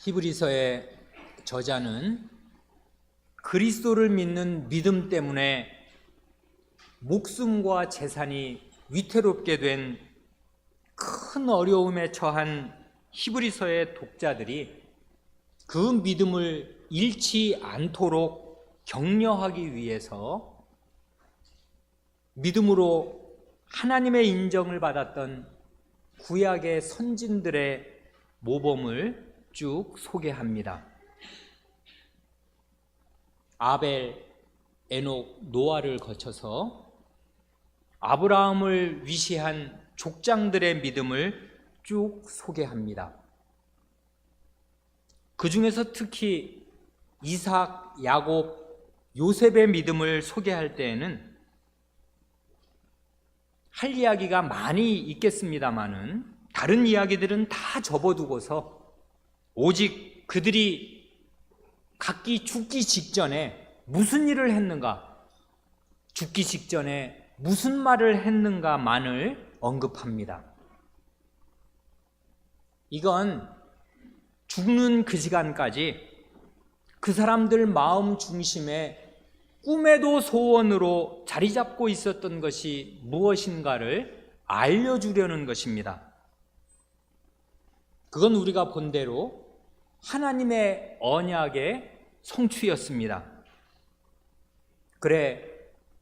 히브리서의 저자는 그리스도를 믿는 믿음 때문에 목숨과 재산이 위태롭게 된 큰 어려움에 처한 히브리서의 독자들이 그 믿음을 잃지 않도록 격려하기 위해서 믿음으로 하나님의 인정을 받았던 구약의 선진들의 모범을 쭉 소개합니다. 아벨, 에녹, 노아를 거쳐서 아브라함을 위시한 족장들의 믿음을 쭉 소개합니다. 그 중에서 특히 이삭, 야곱, 요셉의 믿음을 소개할 때에는 할 이야기가 많이 있겠습니다마는 다른 이야기들은 다 접어두고서 오직 그들이 각기 죽기 직전에 무슨 일을 했는가, 죽기 직전에 무슨 말을 했는가만을 언급합니다. 이건 죽는 그 시간까지 그 사람들 마음 중심에 꿈에도 소원으로 자리 잡고 있었던 것이 무엇인가를 알려주려는 것입니다. 그건 우리가 본 대로 하나님의 언약의 성취였습니다. 그래,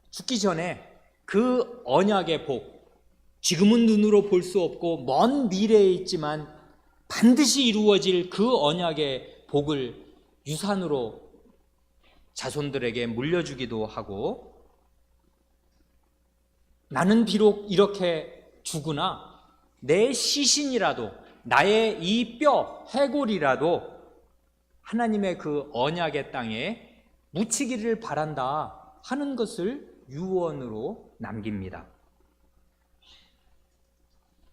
죽기 전에 그 언약의 복, 지금은 눈으로 볼 수 없고 먼 미래에 있지만 반드시 이루어질 그 언약의 복을 유산으로 자손들에게 물려주기도 하고, 나는 비록 이렇게 죽으나 내 시신이라도, 나의 이 뼈, 해골이라도 하나님의 그 언약의 땅에 묻히기를 바란다 하는 것을 유언으로 남깁니다.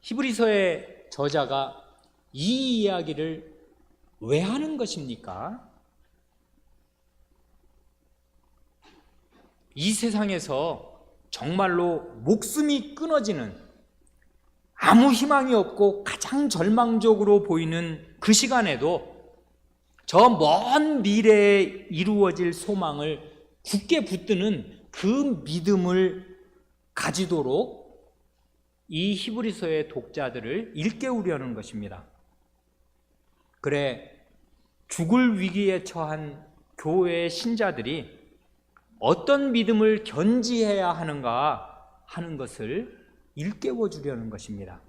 히브리서의 저자가 이 이야기를 왜 하는 것입니까? 이 세상에서 정말로 목숨이 끊어지는, 아무 희망이 없고 가장 절망적으로 보이는 그 시간에도 저 먼 미래에 이루어질 소망을 굳게 붙드는 그 믿음을 가지도록 이 히브리서의 독자들을 일깨우려는 것입니다. 그래, 죽을 위기에 처한 교회의 신자들이 어떤 믿음을 견지해야 하는가 하는 것을 일깨워 주려는 것입니다.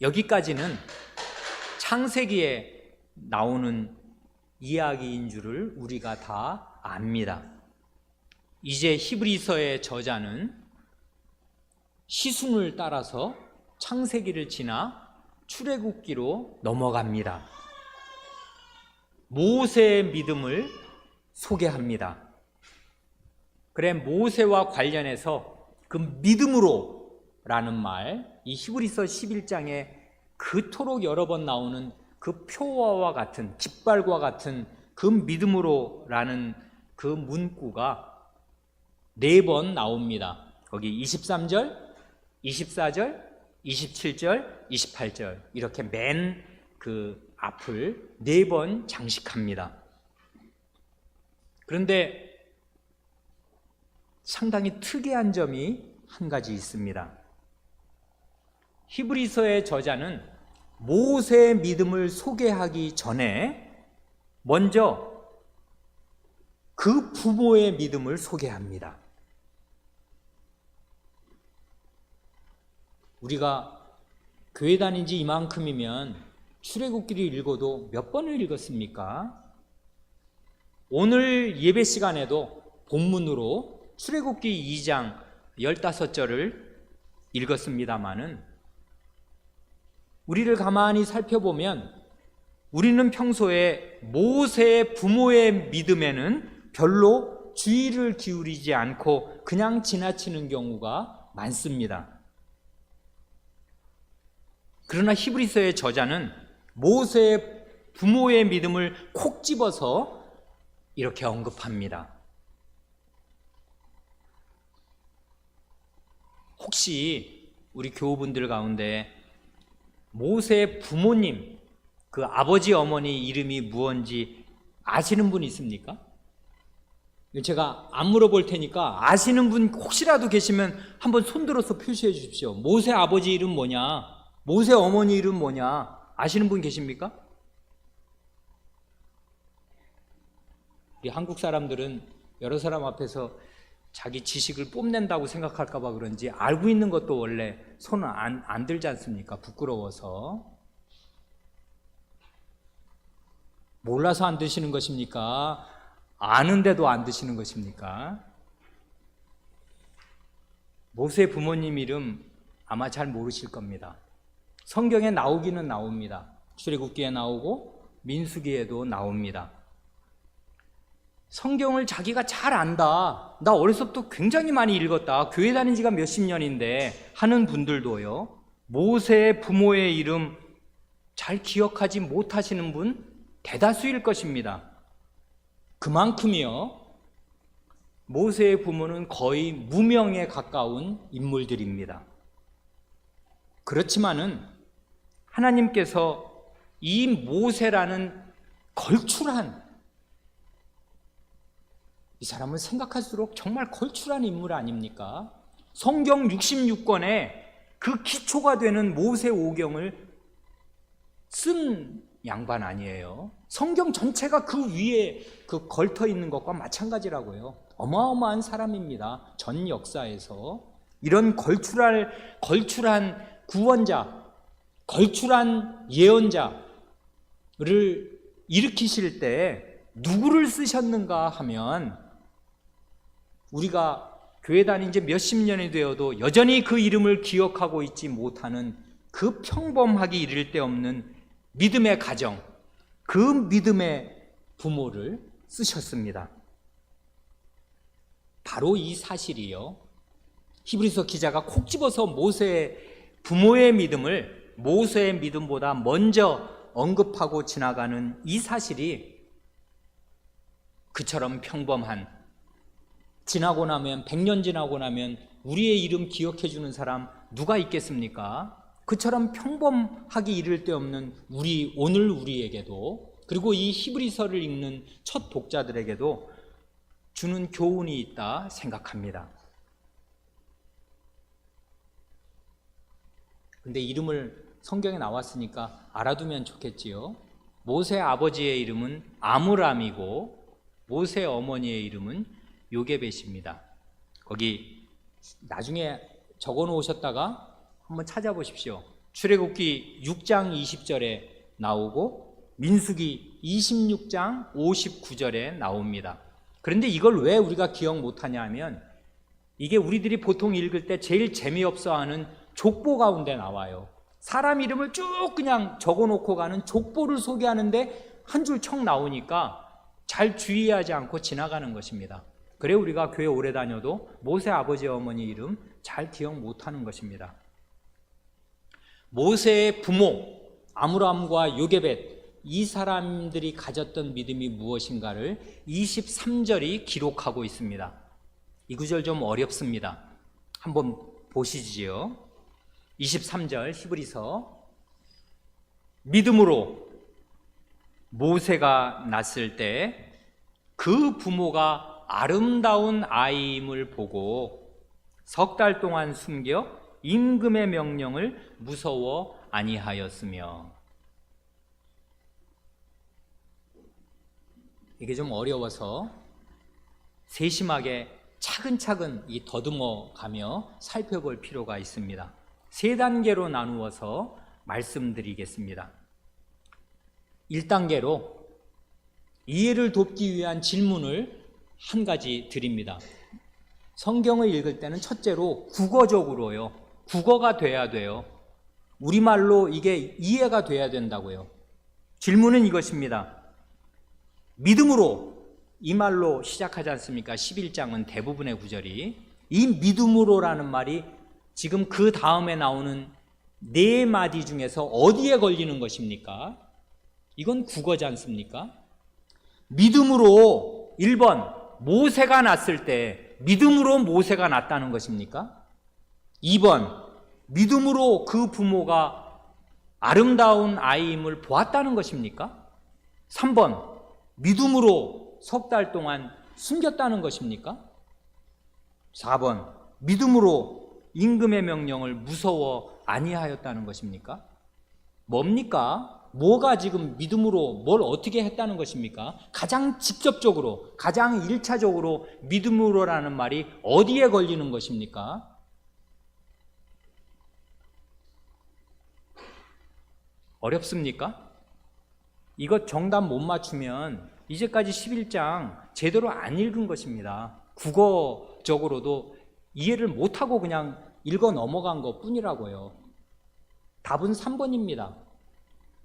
여기까지는 창세기에 나오는 이야기인 줄을 우리가 다 압니다. 이제 히브리서의 저자는 시순을 따라서 창세기를 지나 출애굽기로 넘어갑니다. 모세의 믿음을 소개합니다. 그래, 모세와 관련해서 그 믿음으로 라는 말, 이 히브리서 11장에 그토록 여러 번 나오는 그 표어와 같은, 깃발과 같은 그 믿음으로 라는 그 문구가 4번 나옵니다. 거기 23절, 24절, 27절, 28절 이렇게 맨 그 앞을 4번 장식합니다. 그런데 상당히 특이한 점이 한 가지 있습니다. 히브리서의 저자는 모세의 믿음을 소개하기 전에 먼저 그 부모의 믿음을 소개합니다. 우리가 교회 다닌 지 이만큼이면 출애굽기를 읽어도 몇 번을 읽었습니까? 오늘 예배 시간에도 본문으로 출애굽기 2장 15절을 읽었습니다마는 우리를 가만히 살펴보면 우리는 평소에 모세의 부모의 믿음에는 별로 주의를 기울이지 않고 그냥 지나치는 경우가 많습니다. 그러나 히브리서의 저자는 모세의 부모의 믿음을 콕 집어서 이렇게 언급합니다. 혹시 우리 교우분들 가운데 모세의 부모님, 그 아버지 어머니 이름이 무언지 아시는 분 있습니까? 제가 안 물어볼 테니까 아시는 분 혹시라도 계시면 한번 손들어서 표시해 주십시오. 모세 아버지 이름 뭐냐? 모세 어머니 이름 뭐냐? 아시는 분 계십니까? 우리 한국 사람들은 여러 사람 앞에서 자기 지식을 뽐낸다고 생각할까 봐 그런지 알고 있는 것도 원래 손을 안 들지 않습니까? 부끄러워서. 몰라서 안 드시는 것입니까? 아는데도 안 드시는 것입니까? 모세 부모님 이름 아마 잘 모르실 겁니다. 성경에 나오기는 나옵니다. 출애굽기에 나오고 민수기에도 나옵니다. 성경을 자기가 잘 안다, 나 어렸을 때부터 굉장히 많이 읽었다, 교회 다닌 지가 몇십 년인데 하는 분들도요, 모세의 부모의 이름 잘 기억하지 못하시는 분 대다수일 것입니다. 그만큼이요, 모세의 부모는 거의 무명에 가까운 인물들입니다. 그렇지만은 하나님께서 이 모세라는 걸출한, 이 사람을 생각할수록 정말 걸출한 인물 아닙니까? 성경 66권에 그 기초가 되는 모세오경을 쓴 양반 아니에요. 성경 전체가 그 위에 그 걸터 있는 것과 마찬가지라고요. 어마어마한 사람입니다. 전 역사에서 이런 걸출한 구원자, 걸출한 예언자를 일으키실 때 누구를 쓰셨는가 하면, 우리가 교회 다닌 지 몇십 년이 되어도 여전히 그 이름을 기억하고 있지 못하는 그 평범하기 이를 데 없는 믿음의 가정, 그 믿음의 부모를 쓰셨습니다. 바로 이 사실이요, 히브리서 기자가 콕 집어서 모세의 부모의 믿음을 모세의 믿음보다 먼저 언급하고 지나가는 이 사실이, 그처럼 평범한, 지나고 나면 100년 지나고 나면 우리의 이름 기억해 주는 사람 누가 있겠습니까? 그처럼 평범하기 이를 데 없는 오늘 우리에게도, 그리고 이 히브리서를 읽는 첫 독자들에게도 주는 교훈이 있다 생각합니다. 근데 이름을 성경에 나왔으니까 알아두면 좋겠지요. 모세 아버지의 이름은 아므람이고 모세 어머니의 이름은 요게벳입니다. 거기 나중에 적어 놓으셨다가 한번 찾아보십시오. 출애굽기 6장 20절에 나오고 민수기 26장 59절에 나옵니다. 그런데 이걸 왜 우리가 기억 못하냐 하면, 이게 우리들이 보통 읽을 때 제일 재미없어 하는 족보 가운데 나와요. 사람 이름을 쭉 그냥 적어놓고 가는 족보를 소개하는데 한 줄 청 나오니까 잘 주의하지 않고 지나가는 것입니다. 그래 우리가 교회 오래 다녀도 모세 아버지 어머니 이름 잘 기억 못하는 것입니다. 모세의 부모 아므람과 요게벳, 이 사람들이 가졌던 믿음이 무엇인가를 23절이 기록하고 있습니다. 이 구절 좀 어렵습니다. 한번 보시지요. 23절 히브리서, 믿음으로 모세가 낳았을 때 그 부모가 아름다운 아이임을 보고 석 달 동안 숨겨 임금의 명령을 무서워 아니하였으며. 이게 좀 어려워서 세심하게 차근차근 더듬어 가며 살펴볼 필요가 있습니다. 세 단계로 나누어서 말씀드리겠습니다. 1단계로 이해를 돕기 위한 질문을 한 가지 드립니다. 성경을 읽을 때는 첫째로 국어적으로요, 국어가 돼야 돼요. 우리말로 이게 이해가 돼야 된다고요. 질문은 이것입니다. 믿음으로, 이 말로 시작하지 않습니까? 11장은 대부분의 구절이. 이 믿음으로라는 말이 지금 그 다음에 나오는 네 마디 중에서 어디에 걸리는 것입니까? 이건 국어지 않습니까? 믿음으로 1번 모세가 낳았을 때 믿음으로 모세가 낳았다는 것입니까? 2번 믿음으로 그 부모가 아름다운 아이임을 보았다는 것입니까? 3번, 믿음으로 석 달 동안 숨겼다는 것입니까? 4번, 믿음으로 임금의 명령을 무서워 아니하였다는 것입니까? 뭡니까? 뭐가 지금 믿음으로 뭘 어떻게 했다는 것입니까? 가장 직접적으로, 가장 1차적으로 믿음으로라는 말이 어디에 걸리는 것입니까? 어렵습니까? 이거 정답 못 맞추면 이제까지 11장 제대로 안 읽은 것입니다. 국어적으로도 이해를 못하고 그냥 읽어 넘어간 것 뿐이라고요. 답은 3번입니다.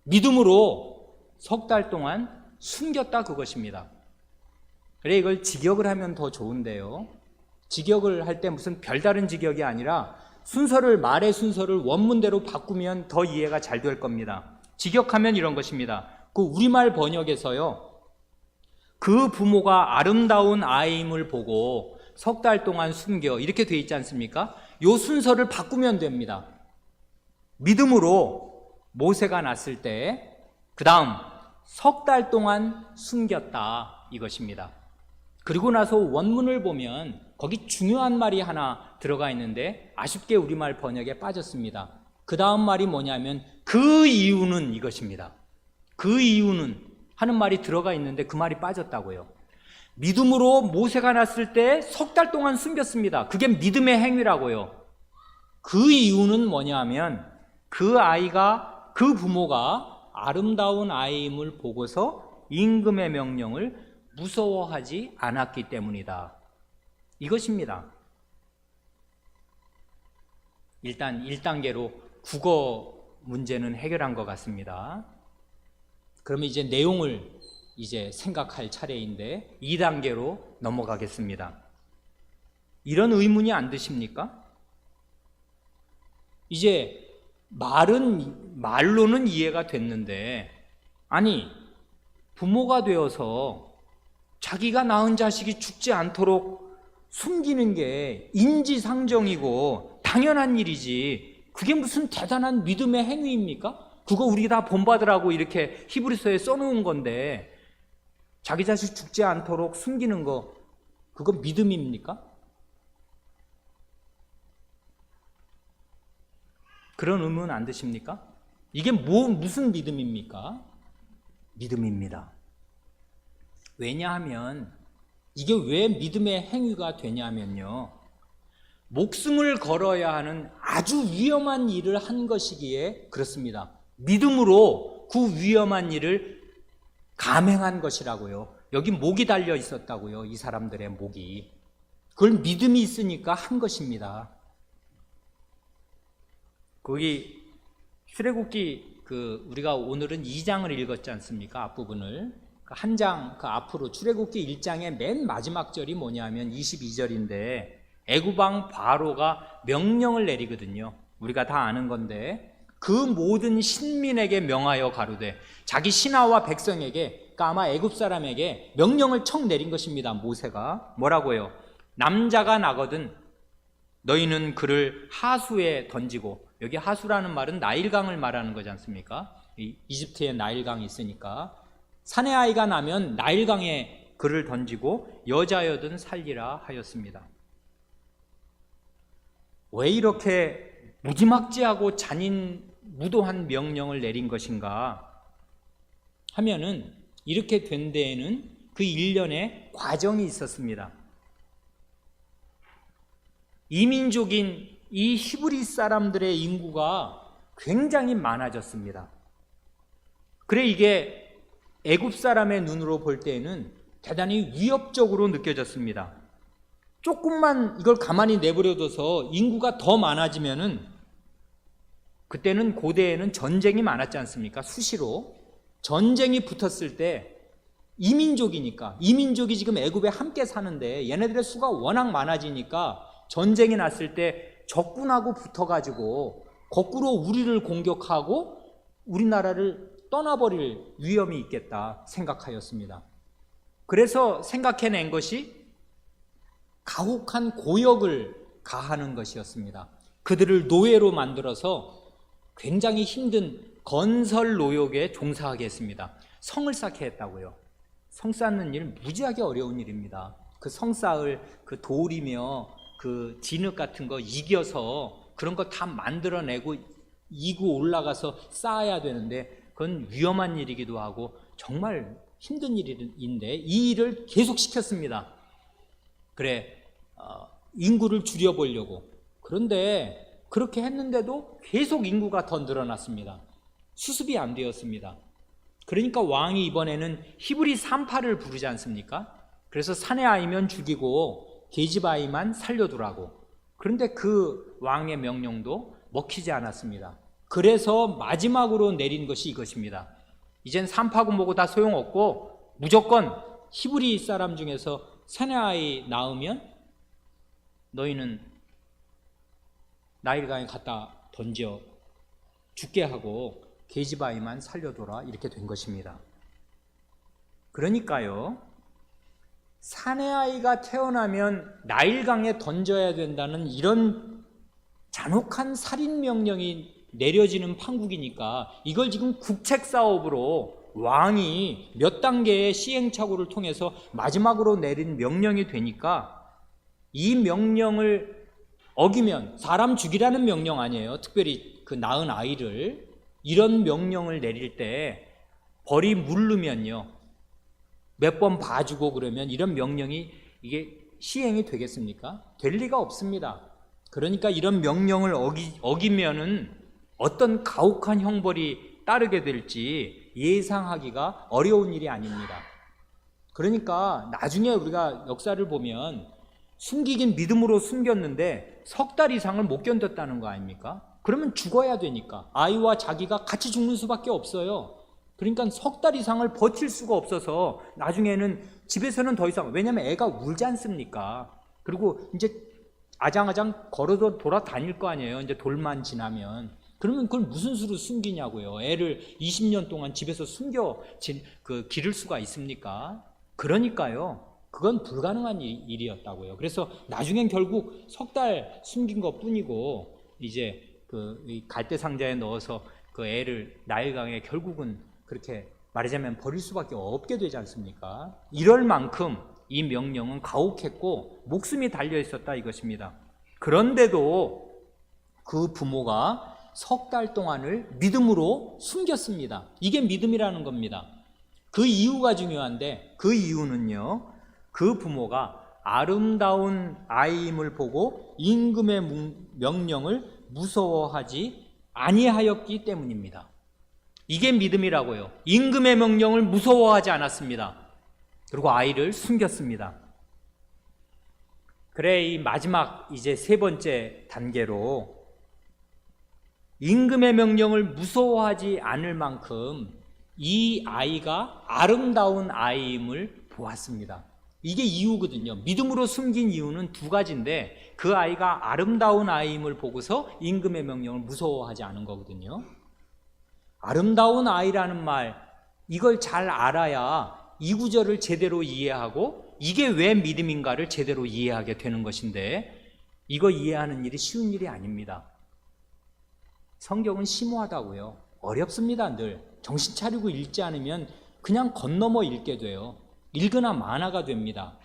믿음으로 석 달 동안 숨겼다 그것입니다. 그래 이걸 직역을 하면 더 좋은데요. 직역을 할 때 무슨 별다른 직역이 아니라 말의 순서를 원문대로 바꾸면 더 이해가 잘 될 겁니다. 직역하면 이런 것입니다. 그 우리말 번역에서요, 그 부모가 아름다운 아이임을 보고 석 달 동안 숨겨 이렇게 돼 있지 않습니까? 요 순서를 바꾸면 됩니다. 믿음으로 모세가 났을 때 그 다음 석 달 동안 숨겼다 이것입니다. 그리고 나서 원문을 보면 거기 중요한 말이 하나 들어가 있는데 아쉽게 우리말 번역에 빠졌습니다. 그 다음 말이 뭐냐면 그 이유는 이것입니다. 그 이유는 하는 말이 들어가 있는데 그 말이 빠졌다고요. 믿음으로 모세가 났을 때 석 달 동안 숨겼습니다. 그게 믿음의 행위라고요. 그 이유는 뭐냐면 그 부모가 아름다운 아이임을 보고서 임금의 명령을 무서워하지 않았기 때문이다. 이것입니다. 일단 1단계로 국어 문제는 해결한 것 같습니다. 그러면 이제 내용을 생각할 차례인데 2단계로 넘어가겠습니다. 이런 의문이 안 드십니까? 이제 말로는 이해가 됐는데, 아니, 부모가 되어서 자기가 낳은 자식이 죽지 않도록 숨기는 게 인지상정이고 당연한 일이지, 그게 무슨 대단한 믿음의 행위입니까? 그거 우리 다 본받으라고 이렇게 히브리서에 써놓은 건데, 자기 자식 죽지 않도록 숨기는 거, 그거 믿음입니까? 그런 의문 안 드십니까? 이게 무슨 믿음입니까? 믿음입니다. 왜냐하면 이게 왜 믿음의 행위가 되냐면요, 목숨을 걸어야 하는 아주 위험한 일을 한 것이기에 그렇습니다. 믿음으로 그 위험한 일을 감행한 것이라고요. 여기 목이 달려 있었다고요. 이 사람들의 목이. 그걸 믿음이 있으니까 한 것입니다. 거기 출애굽기 우리가 오늘은 2장을 읽었지 않습니까? 앞부분을. 한 장 앞으로 출애굽기 1장의 맨 마지막 절이 뭐냐면 22절인데 애굽 왕 바로가 명령을 내리거든요. 우리가 다 아는 건데 그 모든 신민에게 명하여 가로되, 자기 신하와 백성에게, 그러니까 아마 애굽 사람에게 명령을 청 내린 것입니다. 모세가 뭐라고요? 남자가 나거든 너희는 그를 하수에 던지고, 여기 하수라는 말은 나일강을 말하는 거지 않습니까? 이집트에 나일강이 있으니까 사내 아이가 나면 나일강에 그를 던지고 여자여든 살리라 하였습니다. 왜 이렇게 무지막지하고 잔인무도한 명령을 내린 것인가 하면은, 이렇게 된 데에는 그 일련의 과정이 있었습니다. 이민족인 이 히브리 사람들의 인구가 굉장히 많아졌습니다. 그래 이게 애굽 사람의 눈으로 볼 때에는 대단히 위협적으로 느껴졌습니다. 조금만 이걸 가만히 내버려둬서 인구가 더 많아지면은, 그때는 고대에는 전쟁이 많았지 않습니까? 수시로 전쟁이 붙었을 때 이민족이 지금 애굽에 함께 사는데 얘네들의 수가 워낙 많아지니까 전쟁이 났을 때 적군하고 붙어가지고 거꾸로 우리를 공격하고 우리나라를 떠나버릴 위험이 있겠다 생각하였습니다. 그래서 생각해낸 것이 가혹한 고역을 가하는 것이었습니다. 그들을 노예로 만들어서 굉장히 힘든 건설 노역에 종사하게 했습니다. 성을 쌓게 했다고요. 성 쌓는 일 무지하게 어려운 일입니다. 그 성 쌓을 그 돌이며 그 진흙 같은 거 이겨서 그런 거 다 만들어내고 이고 올라가서 쌓아야 되는데 그건 위험한 일이기도 하고 정말 힘든 일인데 이 일을 계속 시켰습니다. 그래, 인구를 줄여보려고. 그런데 그렇게 했는데도 계속 인구가 더 늘어났습니다. 수습이 안 되었습니다. 그러니까 왕이 이번에는 히브리 산파를 부르지 않습니까? 그래서 사내 아이면 죽이고 계집 아이만 살려두라고. 그런데 그 왕의 명령도 먹히지 않았습니다. 그래서 마지막으로 내린 것이 이것입니다. 이젠 산파고 뭐고 다 소용없고 무조건 히브리 사람 중에서 사내 아이 낳으면 너희는 나일강에 갖다 던져 죽게 하고 계집 아이만 살려둬라, 이렇게 된 것입니다. 그러니까요, 사내 아이가 태어나면 나일강에 던져야 된다는 이런 잔혹한 살인 명령이 내려지는 판국이니까 이걸 지금 국책사업으로 왕이 몇 단계의 시행착오를 통해서 마지막으로 내린 명령이 되니까 이 명령을 어기면, 사람 죽이라는 명령 아니에요. 특별히 그 낳은 아이를, 이런 명령을 내릴 때 벌이 무르면요, 몇 번 봐주고 그러면 이런 명령이 이게 시행이 되겠습니까? 될 리가 없습니다. 그러니까 이런 명령을 어기면은 어떤 가혹한 형벌이 따르게 될지 예상하기가 어려운 일이 아닙니다. 그러니까 나중에 우리가 역사를 보면 숨기긴 믿음으로 숨겼는데 석 달 이상을 못 견뎠다는 거 아닙니까? 그러면 죽어야 되니까 아이와 자기가 같이 죽는 수밖에 없어요. 그러니까 석 달 이상을 버틸 수가 없어서 나중에는 집에서는 더 이상, 왜냐하면 애가 울지 않습니까? 그리고 이제 아장아장 걸어서 돌아다닐 거 아니에요. 이제 돌만 지나면. 그러면 그걸 무슨 수로 숨기냐고요. 애를 20년 동안 집에서 숨겨 기를 수가 있습니까? 그러니까요, 그건 불가능한 일이었다고요. 그래서 나중엔 결국 석 달 숨긴 것 뿐이고 이제 그 갈대 상자에 넣어서 그 애를 나일강에 결국은 그렇게 말하자면 버릴 수밖에 없게 되지 않습니까? 이럴 만큼 이 명령은 가혹했고 목숨이 달려 있었다 이것입니다. 그런데도 그 부모가 석 달 동안을 믿음으로 숨겼습니다. 이게 믿음이라는 겁니다. 그 이유가 중요한데, 그 이유는요, 그 부모가 아름다운 아이임을 보고 임금의 명령을 무서워하지 아니하였기 때문입니다. 이게 믿음이라고요. 임금의 명령을 무서워하지 않았습니다. 그리고 아이를 숨겼습니다. 그래, 이 마지막 이제 세 번째 단계로 임금의 명령을 무서워하지 않을 만큼 이 아이가 아름다운 아이임을 보았습니다. 이게 이유거든요. 믿음으로 숨긴 이유는 두 가지인데 그 아이가 아름다운 아이임을 보고서 임금의 명령을 무서워하지 않은 거거든요. 아름다운 아이라는 말, 이걸 잘 알아야 이 구절을 제대로 이해하고 이게 왜 믿음인가를 제대로 이해하게 되는 것인데 이거 이해하는 일이 쉬운 일이 아닙니다. 성경은 심오하다고요. 어렵습니다. 늘 정신 차리고 읽지 않으면 그냥 건너머 읽게 돼요. 읽으나 마나가 됩니다.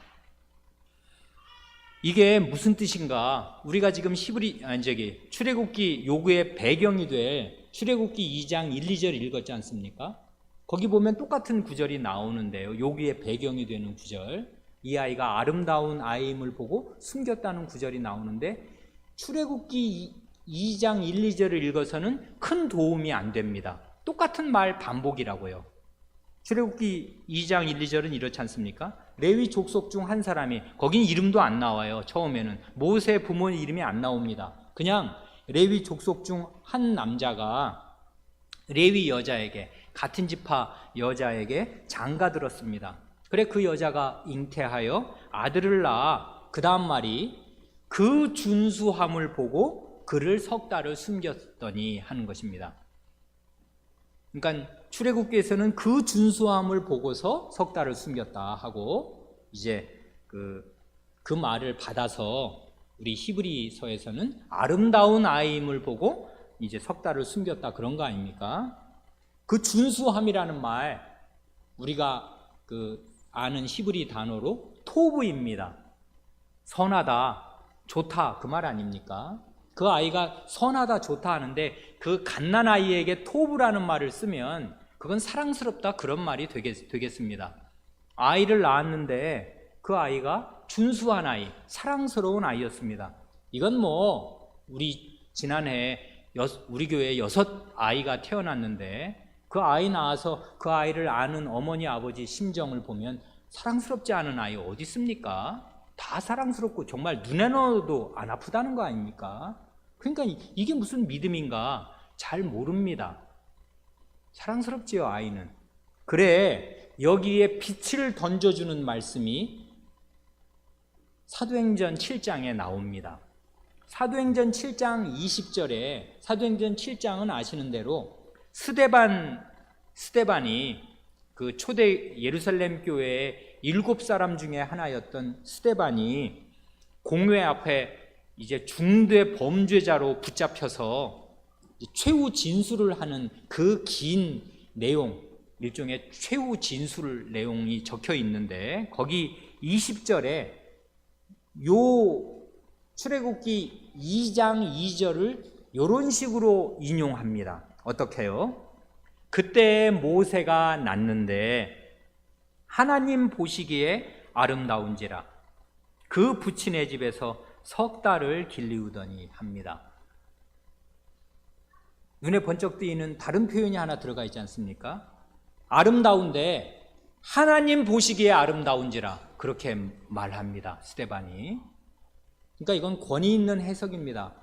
이게 무슨 뜻인가? 우리가 지금 출애굽기 요구의 배경이 될 출애굽기 2장 1, 2절 읽었지 않습니까? 거기 보면 똑같은 구절이 나오는데요. 요구의 배경이 되는 구절, 이 아이가 아름다운 아이임을 보고 숨겼다는 구절이 나오는데 출애굽기 2장 1, 2절을 읽어서는 큰 도움이 안 됩니다. 똑같은 말 반복이라고요. 출애굽기 2장 1, 2절은 이렇지 않습니까? 레위 족속 중 한 사람이, 거긴 이름도 안 나와요. 처음에는 모세 부모 이름이 안 나옵니다. 그냥 레위 족속 중 한 남자가 레위 여자에게, 같은 지파 여자에게 장가들었습니다. 그래, 그 여자가 잉태하여 아들을 낳아 그 다음 말이 그 준수함을 보고 그를 석 달을 숨겼더니 하는 것입니다. 그러니까 출애굽기에서는 그 준수함을 보고서 석 달을 숨겼다 하고, 이제 그 말을 받아서 우리 히브리서에서는 아름다운 아이임을 보고 이제 석 달을 숨겼다 그런 거 아닙니까? 그 준수함이라는 말, 우리가 아는 히브리 단어로 토브입니다. 선하다, 좋다, 그 말 아닙니까? 그 아이가 선하다, 좋다 하는데 그 갓난아이에게 토브라는 말을 쓰면 그건 사랑스럽다, 그런 말이 되겠습니다. 아이를 낳았는데 그 아이가 준수한 아이, 사랑스러운 아이였습니다. 이건 우리 지난해 우리 교회에 6아이가 태어났는데 그 아이 낳아서 그 아이를 아는 어머니 아버지 심정을 보면 사랑스럽지 않은 아이 어디 있습니까? 다 사랑스럽고 정말 눈에 넣어도 안 아프다는 거 아닙니까? 그러니까 이게 무슨 믿음인가 잘 모릅니다. 사랑스럽지요, 아이는. 그래, 여기에 빛을 던져주는 말씀이 사도행전 7장에 나옵니다. 사도행전 7장 20절에, 사도행전 7장은 아시는 대로 스데반이 그 초대 예루살렘 교회의 7사람 중에 하나였던 스데반이 공회 앞에 이제 중대 범죄자로 붙잡혀서 최후 진술을 하는 그 긴 내용, 일종의 최후 진술 내용이 적혀 있는데 거기 20절에 요 출애굽기 2장 2절을 이런 식으로 인용합니다. 어떻게 해요? 그때 모세가 났는데 하나님 보시기에 아름다운지라 그 부친의 집에서 석 달을 길리우더니 합니다. 눈에 번쩍 띄는 다른 표현이 하나 들어가 있지 않습니까? 아름다운데 하나님 보시기에 아름다운지라 그렇게 말합니다. 스데반이. 그러니까 이건 권위 있는 해석입니다.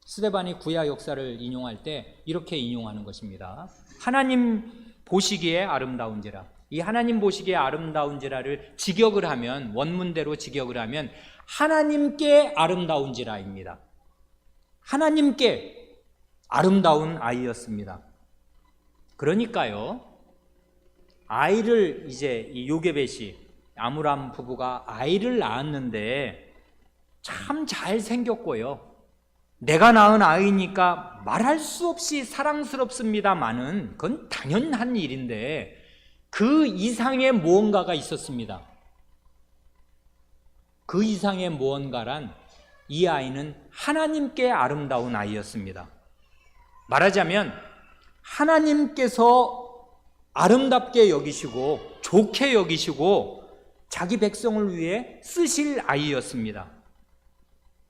스데반이 구약 역사를 인용할 때 이렇게 인용하는 것입니다. 하나님 보시기에 아름다운지라. 이 하나님 보시기에 아름다운지라를 직역을 하면, 원문대로 직역을 하면 하나님께 아름다운지라입니다. 하나님께 아름다운 아이였습니다. 그러니까요, 아이를 이제 이 요게벳이, 아므람 부부가 아이를 낳았는데 참 잘생겼고요, 내가 낳은 아이니까 말할 수 없이 사랑스럽습니다마는 그건 당연한 일인데 그 이상의 무언가가 있었습니다. 그 이상의 무언가란 이 아이는 하나님께 아름다운 아이였습니다. 말하자면 하나님께서 아름답게 여기시고 좋게 여기시고 자기 백성을 위해 쓰실 아이였습니다.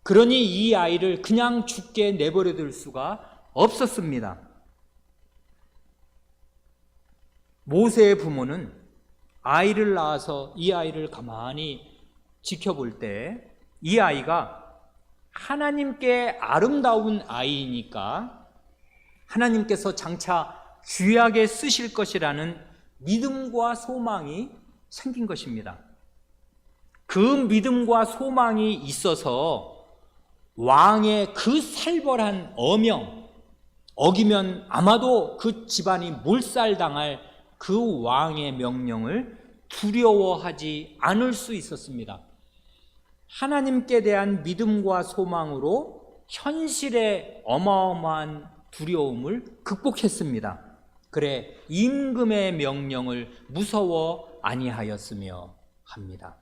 그러니 이 아이를 그냥 죽게 내버려 둘 수가 없었습니다. 모세의 부모는 아이를 낳아서 이 아이를 가만히 지켜볼 때 이 아이가 하나님께 아름다운 아이이니까 하나님께서 장차 귀하게 쓰실 것이라는 믿음과 소망이 생긴 것입니다. 그 믿음과 소망이 있어서 왕의 그 살벌한 어명, 어기면 아마도 그 집안이 몰살당할 그 왕의 명령을 두려워하지 않을 수 있었습니다. 하나님께 대한 믿음과 소망으로 현실의 어마어마한 두려움을 극복했습니다. 그래 임금의 명령을 무서워 아니하였으며 합니다.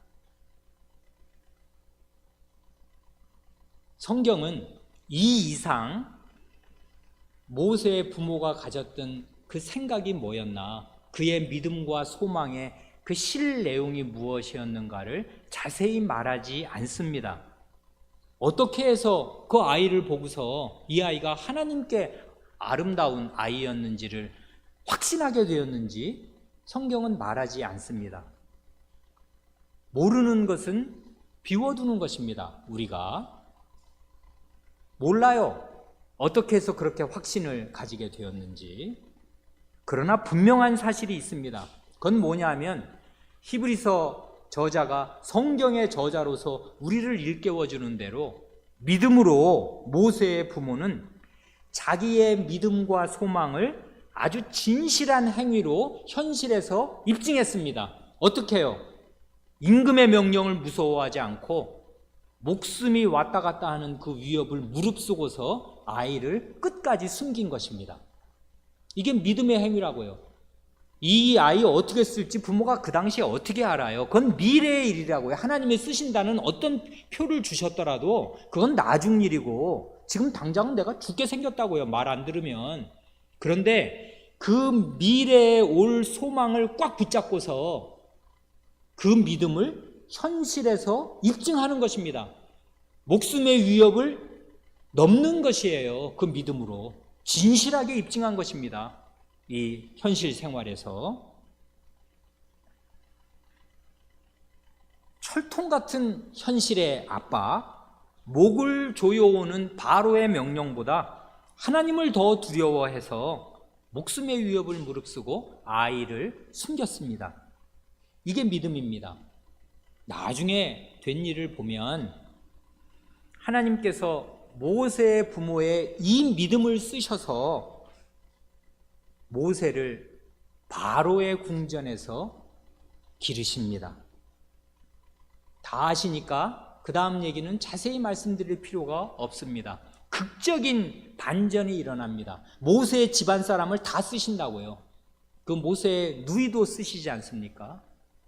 성경은 이 이상 모세의 부모가 가졌던 그 생각이 뭐였나, 그의 믿음과 소망의 그 실 내용이 무엇이었는가를 자세히 말하지 않습니다. 어떻게 해서 그 아이를 보고서 이 아이가 하나님께 아름다운 아이였는지를 확신하게 되었는지 성경은 말하지 않습니다. 모르는 것은 비워두는 것입니다. 우리가 몰라요. 어떻게 해서 그렇게 확신을 가지게 되었는지. 그러나 분명한 사실이 있습니다. 그건 뭐냐면 히브리서 저자가 성경의 저자로서 우리를 일깨워주는 대로 믿음으로 모세의 부모는 자기의 믿음과 소망을 아주 진실한 행위로 현실에서 입증했습니다. 어떻게 해요? 임금의 명령을 무서워하지 않고 목숨이 왔다 갔다 하는 그 위협을 무릅쓰고서 아이를 끝까지 숨긴 것입니다. 이게 믿음의 행위라고요. 이 아이 어떻게 쓸지 부모가 그 당시에 어떻게 알아요? 그건 미래의 일이라고요. 하나님이 쓰신다는 어떤 표를 주셨더라도 그건 나중 일이고, 지금 당장은 내가 죽게 생겼다고요, 말 안 들으면. 그런데 그 미래에 올 소망을 꽉 붙잡고서 그 믿음을 현실에서 입증하는 것입니다. 목숨의 위협을 넘는 것이에요. 그 믿음으로 진실하게 입증한 것입니다. 이 현실 생활에서 철통 같은 현실의 압박, 목을 조여오는 바로의 명령보다 하나님을 더 두려워해서 목숨의 위협을 무릅쓰고 아이를 숨겼습니다. 이게 믿음입니다. 나중에 된 일을 보면 하나님께서 모세의 부모의 이 믿음을 쓰셔서 모세를 바로의 궁전에서 기르십니다. 다 아시니까 그 다음 얘기는 자세히 말씀드릴 필요가 없습니다. 극적인 반전이 일어납니다. 모세의 집안 사람을 다 쓰신다고요. 그 모세의 누이도 쓰시지 않습니까?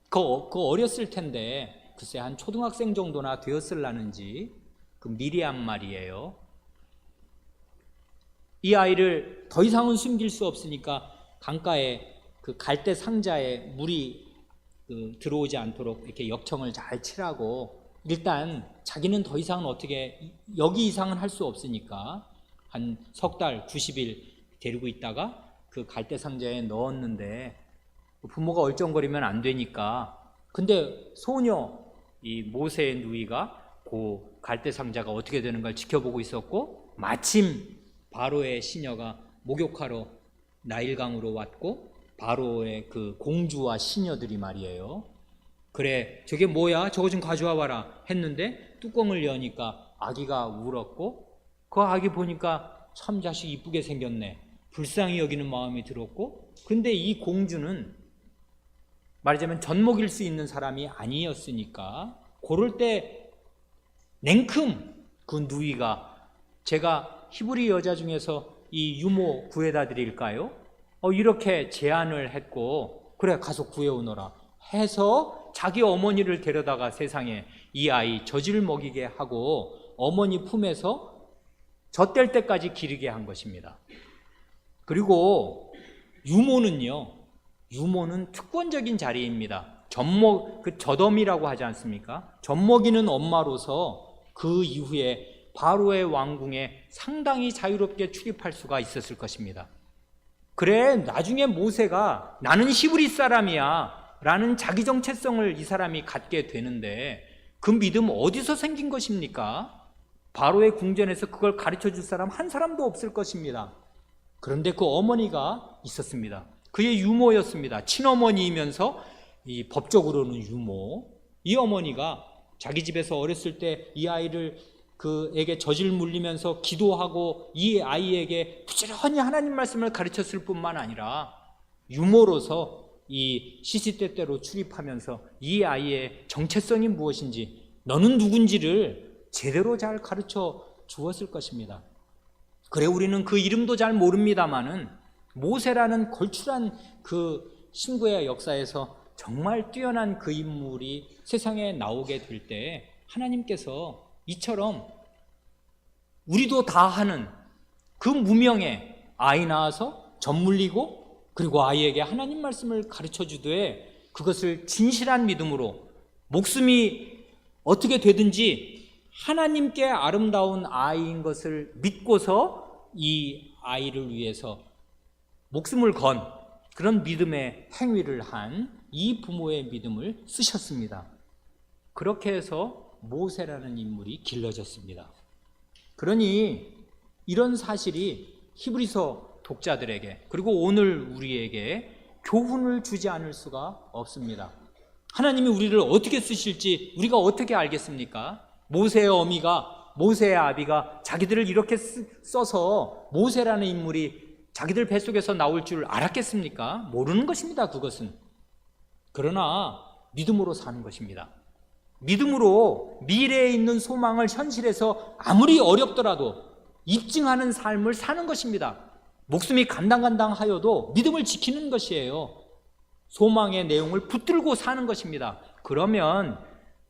그 어렸을 텐데 글쎄 한 초등학생 정도나 되었을라는지, 그 미리암 말이에요. 이 아이를 더 이상은 숨길 수 없으니까 강가에 그 갈대 상자에 물이 들어오지 않도록 이렇게 역청을 잘 칠하고, 일단 자기는 더 이상은 어떻게 여기 이상은 할 수 없으니까 한 석 달 90일 데리고 있다가 그 갈대 상자에 넣었는데 부모가 얼쩡거리면 안 되니까, 근데 소녀 이 모세의 누이가 그 갈대 상자가 어떻게 되는 걸 지켜보고 있었고, 마침 바로의 시녀가 목욕하러 나일강으로 왔고, 바로의 그 공주와 시녀들이 말이에요, 그래 저게 뭐야, 저거 좀 가져와 봐라 했는데 뚜껑을 여니까 아기가 울었고, 그 아기 보니까 참 자식 이쁘게 생겼네, 불쌍히 여기는 마음이 들었고, 근데 이 공주는 말하자면 젖먹일 수 있는 사람이 아니었으니까 그럴 때 냉큼 그 누이가, 제가 히브리 여자 중에서 이 유모 구해다 드릴까요? 이렇게 제안을 했고, 그래 가서 구해오너라 해서 자기 어머니를 데려다가 세상에 이 아이 젖을 먹이게 하고 어머니 품에서 젖될 때까지 기르게 한 것입니다. 그리고 유모는 특권적인 자리입니다. 젖어미라고 하지 않습니까? 젖먹이는 엄마로서 그 이후에 바로의 왕궁에 상당히 자유롭게 출입할 수가 있었을 것입니다. 그래 나중에 모세가 나는 히브리 사람이야 라는 자기 정체성을 이 사람이 갖게 되는데, 그 믿음 어디서 생긴 것입니까? 바로의 궁전에서 그걸 가르쳐 줄 사람 한 사람도 없을 것입니다. 그런데 그 어머니가 있었습니다. 그의 유모였습니다. 친어머니이면서 이 법적으로는 유모. 이 어머니가 자기 집에서 어렸을 때 이 아이를 그에게 젖을 물리면서 기도하고 이 아이에게 부지런히 하나님 말씀을 가르쳤을 뿐만 아니라 유모로서 이 시시때때로 출입하면서 이 아이의 정체성이 무엇인지, 너는 누군지를 제대로 잘 가르쳐 주었을 것입니다. 그래 우리는 그 이름도 잘 모릅니다마는 모세라는 걸출한 그 신구의 역사에서 정말 뛰어난 그 인물이 세상에 나오게 될 때 하나님께서 이처럼 우리도 다 하는 그 무명에 아이 낳아서 젖 물리고, 그리고 아이에게 하나님 말씀을 가르쳐 주되 그것을 진실한 믿음으로 목숨이 어떻게 되든지 하나님께 아름다운 아이인 것을 믿고서 이 아이를 위해서 목숨을 건 그런 믿음의 행위를 한 이 부모의 믿음을 쓰셨습니다. 그렇게 해서 모세라는 인물이 길러졌습니다. 그러니 이런 사실이 히브리서 독자들에게, 그리고 오늘 우리에게 교훈을 주지 않을 수가 없습니다. 하나님이 우리를 어떻게 쓰실지 우리가 어떻게 알겠습니까? 모세의 어미가, 모세의 아비가 자기들을 이렇게 써서 모세라는 인물이 자기들 뱃속에서 나올 줄 알았겠습니까? 모르는 것입니다, 그것은. 그러나 믿음으로 사는 것입니다. 믿음으로 미래에 있는 소망을 현실에서 아무리 어렵더라도 입증하는 삶을 사는 것입니다. 목숨이 간당간당하여도 믿음을 지키는 것이에요. 소망의 내용을 붙들고 사는 것입니다. 그러면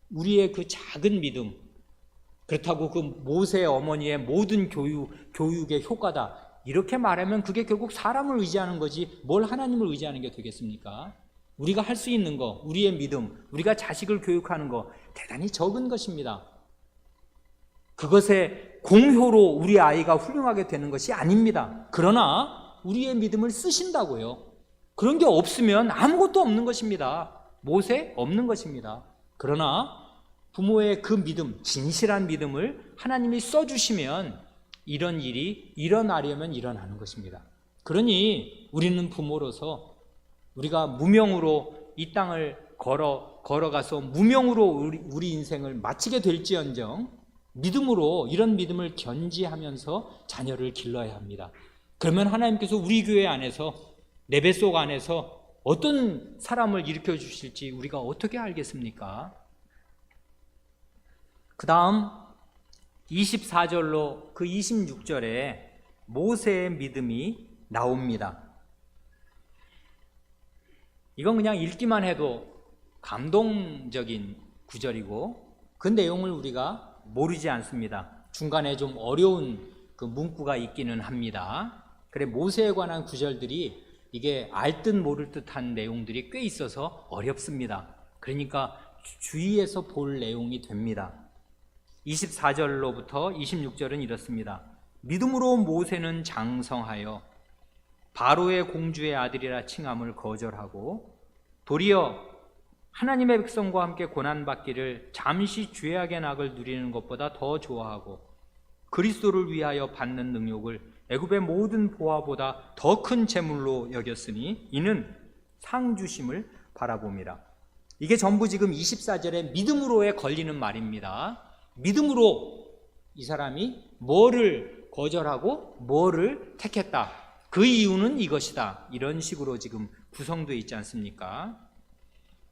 우리의 그 작은 믿음, 그렇다고 그 모세 어머니의 모든 교육의 효과다, 이렇게 말하면 그게 결국 사람을 의지하는 거지 뭘 하나님을 의지하는 게 되겠습니까? 우리가 할 수 있는 거, 우리의 믿음, 우리가 자식을 교육하는 거 대단히 적은 것입니다. 그것의 공효로 우리 아이가 훌륭하게 되는 것이 아닙니다. 그러나 우리의 믿음을 쓰신다고요. 그런 게 없으면 아무것도 없는 것입니다. 모세 없는 것입니다. 그러나 부모의 그 믿음, 진실한 믿음을 하나님이 써주시면 이런 일이 일어나려면 일어나는 것입니다. 그러니 우리는 부모로서 우리가 무명으로 이 땅을 걸어가서 무명으로 우리 인생을 마치게 될지언정 믿음으로, 이런 믿음을 견지하면서 자녀를 길러야 합니다. 그러면 하나님께서 우리 교회 안에서, 내 뱃속 안에서 어떤 사람을 일으켜 주실지 우리가 어떻게 알겠습니까? 그 다음 24절로 그 26절에 모세의 믿음이 나옵니다. 이건 그냥 읽기만 해도 감동적인 구절이고 그 내용을 우리가 모르지 않습니다. 중간에 좀 어려운 그 문구가 있기는 합니다. 그래, 모세에 관한 구절들이 이게 알 듯 모를 듯한 내용들이 꽤 있어서 어렵습니다. 그러니까 주의해서 볼 내용이 됩니다. 24절로부터 26절은 이렇습니다. 믿음으로 모세는 장성하여 바로의 공주의 아들이라 칭함을 거절하고 도리어 하나님의 백성과 함께 고난받기를 잠시 죄악의 낙을 누리는 것보다 더 좋아하고 그리스도를 위하여 받는 능력을 애굽의 모든 보화보다 더 큰 재물로 여겼으니 이는 상 주심을 바라봅니다. 이게 전부 지금 24절에 믿음으로에 걸리는 말입니다. 믿음으로 이 사람이 뭐를 거절하고 뭐를 택했다, 그 이유는 이것이다, 이런 식으로 지금 구성되어 있지 않습니까?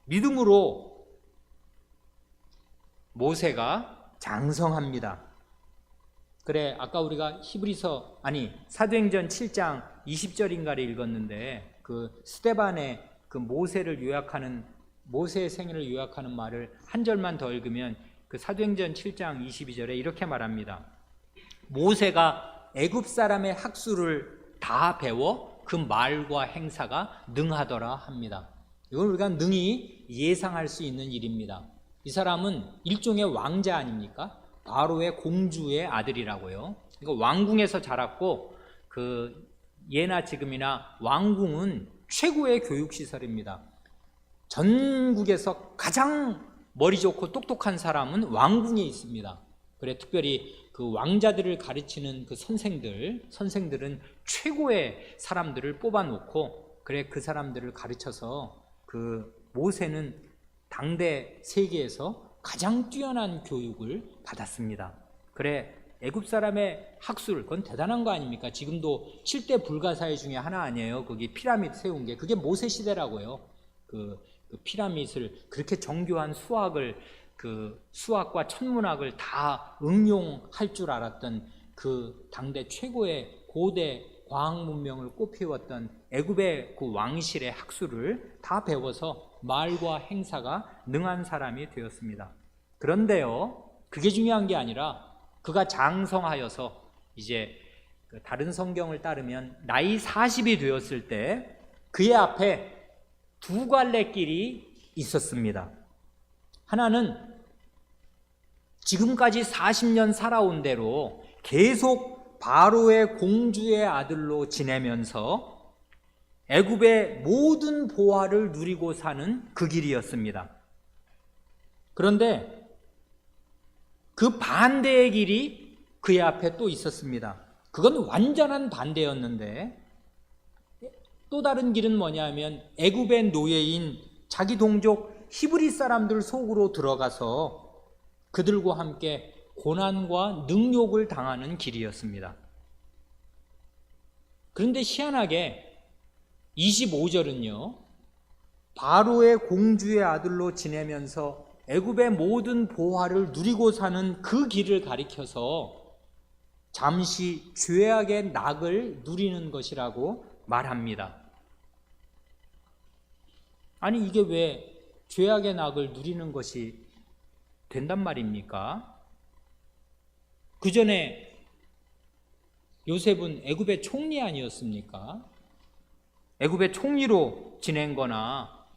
믿음으로 모세가 장성합니다. 그래, 아까 우리가 사도행전 7장 20절인가를 읽었는데 그 스데반의 그 모세의 생애를 요약하는 말을 한 절만 더 읽으면 그 사도행전 7장 22절에 이렇게 말합니다. 모세가 애굽 사람의 학술을 다 배워 그 말과 행사가 능하더라 합니다. 이건 우리가 능히 예상할 수 있는 일입니다. 이 사람은 일종의 왕자 아닙니까? 바로의 공주의 아들이라고요. 그러니까 왕궁에서 자랐고 그 예나 지금이나 왕궁은 최고의 교육시설입니다. 전국에서 가장 머리 좋고 똑똑한 사람은 왕궁에 있습니다. 그래, 특별히 그 왕자들을 가르치는 그 선생들은 최고의 사람들을 뽑아놓고 그래, 그 사람들을 가르쳐서 그 모세는 당대 세계에서 가장 뛰어난 교육을 받았습니다. 그래, 애굽 사람의 학술, 그건 대단한 거 아닙니까? 지금도 7대 불가사의 중에 하나 아니에요. 거기 피라미드 세운 게. 그게 모세 시대라고요. 그 피라미드를, 그렇게 정교한 수학과 천문학을 다 응용할 줄 알았던 그 당대 최고의 고대 과학 문명을 꽃피웠던 애굽의 그 왕실의 학술을 다 배워서 말과 행사가 능한 사람이 되었습니다. 그런데요, 그게 중요한 게 아니라 그가 장성하여서 이제 다른 성경을 따르면 나이 40이 되었을 때 그의 앞에 두 갈래 길이 있었습니다. 하나는 지금까지 40년 살아온 대로 계속 바로의 공주의 아들로 지내면서 애굽의 모든 보화를 누리고 사는 그 길이었습니다. 그런데 그 반대의 길이 그의 앞에 또 있었습니다. 그건 완전한 반대였는데 또 다른 길은 뭐냐면 애굽의 노예인 자기 동족 히브리 사람들 속으로 들어가서 그들과 함께 고난과 능욕을 당하는 길이었습니다. 그런데 희한하게 25절은요, 바로의 공주의 아들로 지내면서 애굽의 모든 보화를 누리고 사는 그 길을 가리켜서 잠시 죄악의 낙을 누리는 것이라고 말합니다. 아니 이게 왜 죄악의 낙을 누리는 것이 된단 말입니까? 그 전에 요셉은 애굽의 총리 아니었습니까? 애굽의 총리로 지낸 거나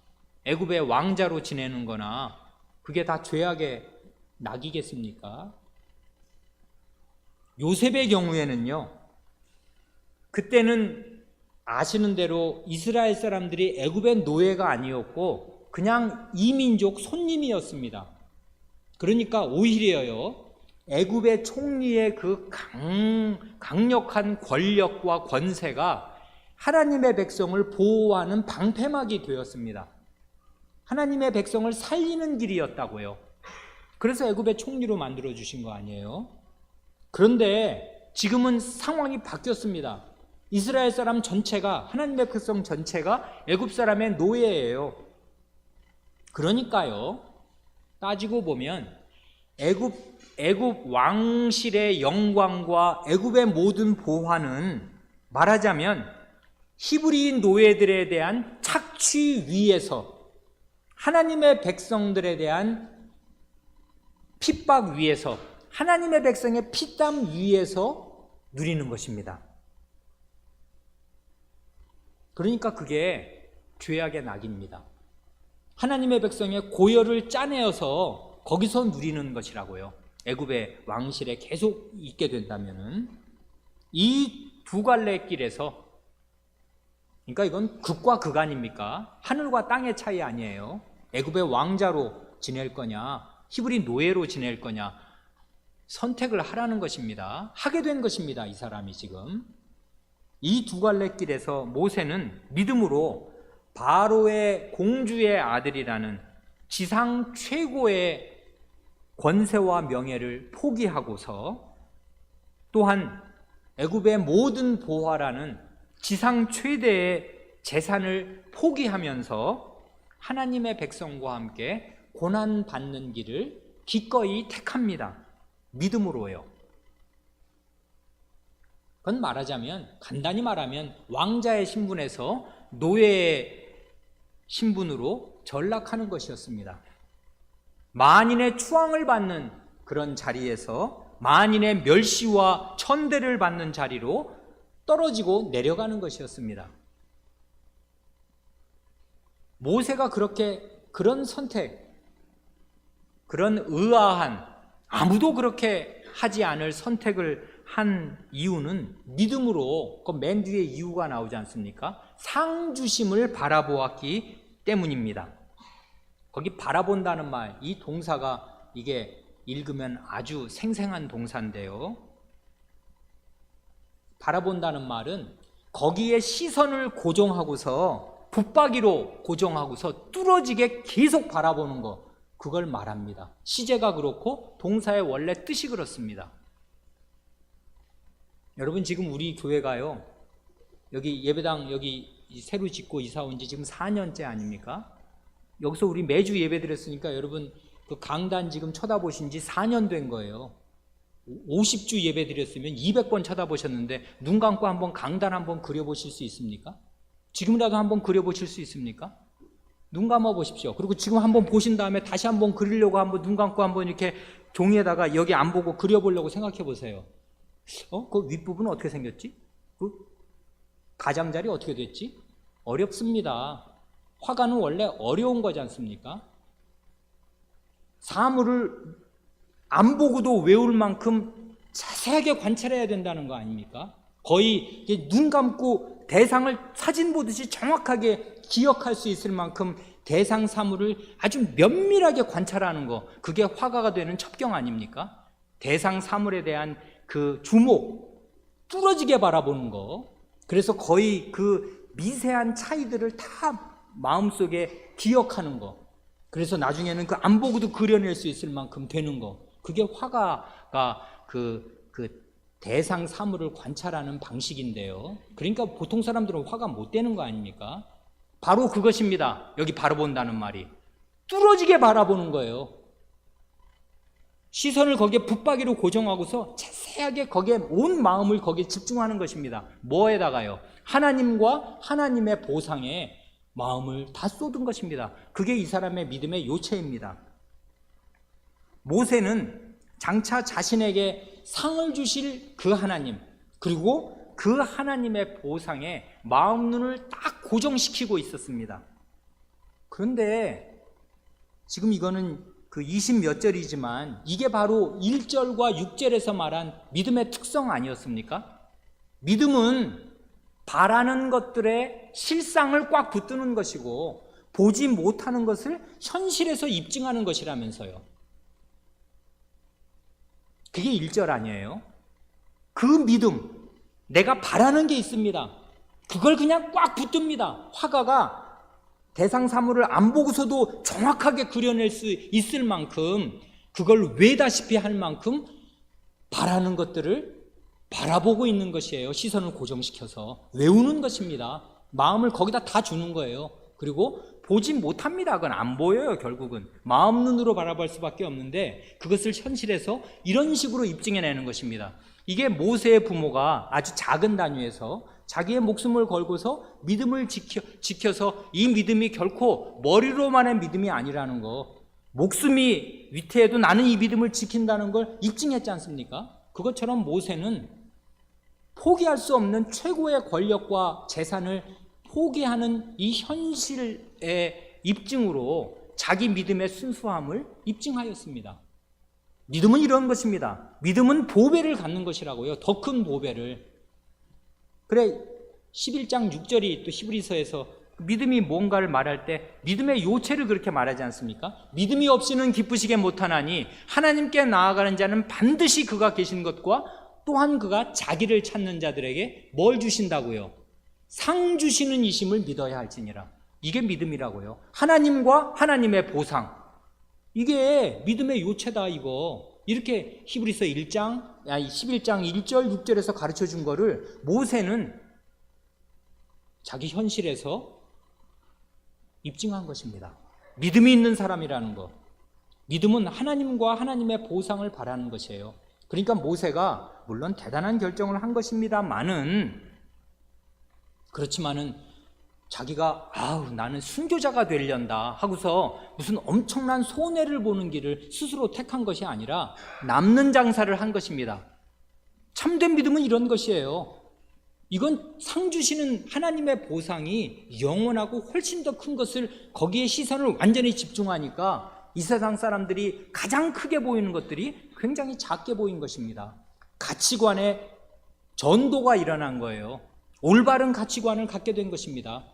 애굽의 왕자로 지내는 거나 그게 다 죄악의 낙이겠습니까? 요셉의 경우에는요, 그때는 아시는 대로 이스라엘 사람들이 애굽의 노예가 아니었고 그냥 이민족 손님이었습니다. 그러니까 오히려요, 애굽의 총리의 그 강력한 권력과 권세가 하나님의 백성을 보호하는 방패막이 되었습니다. 하나님의 백성을 살리는 길이었다고요. 그래서 애굽의 총리로 만들어 주신 거 아니에요? 그런데 지금은 상황이 바뀌었습니다. 이스라엘 사람 전체가, 하나님의 백성 전체가 애굽 사람의 노예예요. 그러니까요, 따지고 보면 애굽 왕실의 영광과 애굽의 모든 보화는 말하자면 히브리인 노예들에 대한 착취 위에서, 하나님의 백성들에 대한 핍박 위에서, 하나님의 백성의 피땀 위에서 누리는 것입니다. 그러니까 그게 죄악의 낙입니다. 하나님의 백성의 고열을 짜내어서 거기서 누리는 것이라고요. 애굽의 왕실에 계속 있게 된다면은 이 두 갈래 길에서, 그러니까 이건 극과 극 아닙니까? 하늘과 땅의 차이 아니에요. 애굽의 왕자로 지낼 거냐, 히브리 노예로 지낼 거냐, 선택을 하라는 것입니다. 하게 된 것입니다. 이 사람이 지금 이 두 갈래 길에서 모세는 믿음으로 바로의 공주의 아들이라는 지상 최고의 권세와 명예를 포기하고서 또한 애굽의 모든 보화라는 지상 최대의 재산을 포기하면서 하나님의 백성과 함께 고난받는 길을 기꺼이 택합니다. 믿음으로요. 그건 말하자면, 간단히 말하면 왕자의 신분에서 노예의 신분으로 전락하는 것이었습니다. 만인의 추앙을 받는 그런 자리에서 만인의 멸시와 천대를 받는 자리로 떨어지고 내려가는 것이었습니다. 모세가 그런 선택, 그런 의아한, 아무도 그렇게 하지 않을 선택을 한 이유는 믿음으로, 그 맨 뒤에 이유가 나오지 않습니까? 상주심을 바라보았기 때문입니다. 거기 바라본다는 말, 이 동사가 이게 읽으면 아주 생생한 동사인데요, 바라본다는 말은 거기에 시선을 고정하고서, 붙박이로 고정하고서 뚫어지게 계속 바라보는 거, 그걸 말합니다. 시제가 그렇고 동사의 원래 뜻이 그렇습니다. 여러분, 지금 우리 교회가요, 여기 예배당 여기 새로 짓고 이사 온 지 지금 4년째 아닙니까? 여기서 우리 매주 예배 드렸으니까 여러분 그 강단 지금 쳐다보신 지 4년 된 거예요. 50주 예배 드렸으면 200번 쳐다보셨는데 눈 감고 한번 강단 한번 그려보실 수 있습니까? 지금이라도 한번 그려보실 수 있습니까? 눈 감아 보십시오. 그리고 지금 한번 보신 다음에 다시 한번 그리려고 한번 눈 감고 한번 이렇게 종이에다가 여기 안 보고 그려보려고 생각해 보세요. 그 윗부분은 어떻게 생겼지? 그 가장자리 어떻게 됐지? 어렵습니다. 화가는 원래 어려운 거지 않습니까? 사물을 안 보고도 외울 만큼 자세하게 관찰해야 된다는 거 아닙니까? 거의 눈 감고 대상을 사진 보듯이 정확하게 기억할 수 있을 만큼 대상 사물을 아주 면밀하게 관찰하는 거, 그게 화가가 되는 첩경 아닙니까? 대상 사물에 대한 그 주목, 뚫어지게 바라보는 거, 그래서 거의 그 미세한 차이들을 다 마음속에 기억하는 거, 그래서 나중에는 그 안 보고도 그려낼 수 있을 만큼 되는 거, 그게 화가가 그 대상 사물을 관찰하는 방식인데요. 그러니까 보통 사람들은 화가 못 되는 거 아닙니까? 바로 그것입니다. 여기 바라본다는 말이 뚫어지게 바라보는 거예요. 시선을 거기에 붙박이로 고정하고서 자세히 세세하게 거기에 온 마음을 거기에 집중하는 것입니다. 뭐에다가요? 하나님과 하나님의 보상에 마음을 다 쏟은 것입니다. 그게 이 사람의 믿음의 요체입니다. 모세는 장차 자신에게 상을 주실 그 하나님, 그리고 그 하나님의 보상에 마음 눈을 딱 고정시키고 있었습니다. 그런데 지금 이거는 그 20몇 절이지만 이게 바로 1절과 6절에서 말한 믿음의 특성 아니었습니까? 믿음은 바라는 것들의 실상을 꽉 붙드는 것이고 보지 못하는 것을 현실에서 입증하는 것이라면서요. 그게 1절 아니에요? 그 믿음, 내가 바라는 게 있습니다. 그걸 그냥 꽉 붙듭니다. 화가가 대상 사물을 안 보고서도 정확하게 그려낼 수 있을 만큼, 그걸 외다시피 할 만큼 바라는 것들을 바라보고 있는 것이에요. 시선을 고정시켜서 외우는 것입니다. 마음을 거기다 다 주는 거예요. 그리고 보지 못합니다. 그건 안 보여요. 결국은 마음 눈으로 바라볼 수밖에 없는데 그것을 현실에서 이런 식으로 입증해내는 것입니다. 이게 모세의 부모가 아주 작은 단위에서 자기의 목숨을 걸고서 믿음을 지켜서 이 믿음이 결코 머리로만의 믿음이 아니라는 거, 목숨이 위태해도 나는 이 믿음을 지킨다는 걸 입증했지 않습니까? 그것처럼 모세는 포기할 수 없는 최고의 권력과 재산을 포기하는 이 현실의 입증으로 자기 믿음의 순수함을 입증하였습니다. 믿음은 이런 것입니다. 믿음은 보배를 갖는 것이라고요. 더 큰 보배를. 그래 11장 6절이 또 히브리서에서 믿음이 뭔가를 말할 때 믿음의 요체를 그렇게 말하지 않습니까? 믿음이 없이는 기쁘시게 못하나니 하나님께 나아가는 자는 반드시 그가 계신 것과 또한 그가 자기를 찾는 자들에게 뭘 주신다고요? 상 주시는 이심을 믿어야 할지니라. 이게 믿음이라고요. 하나님과 하나님의 보상. 이게 믿음의 요체다 이거. 이렇게 히브리서 11장 1절 6절에서 가르쳐 준 거를 모세는 자기 현실에서 입증한 것입니다. 믿음이 있는 사람이라는 것. 믿음은 하나님과 하나님의 보상을 바라는 것이에요. 그러니까 모세가 물론 대단한 결정을 한 그렇지만은 자기가 나는 순교자가 되려다 하고서 무슨 엄청난 손해를 보는 길을 스스로 택한 것이 아니라 남는 장사를 한 것입니다. 참된 믿음은 이런 것이에요. 이건 상 주시는 하나님의 보상이 영원하고 훨씬 더 큰 것을 거기에 시선을 완전히 집중하니까 이 세상 사람들이 가장 크게 보이는 것들이 굉장히 작게 보인 것입니다. 가치관의 전도가 일어난 거예요. 올바른 가치관을 갖게 된 것입니다.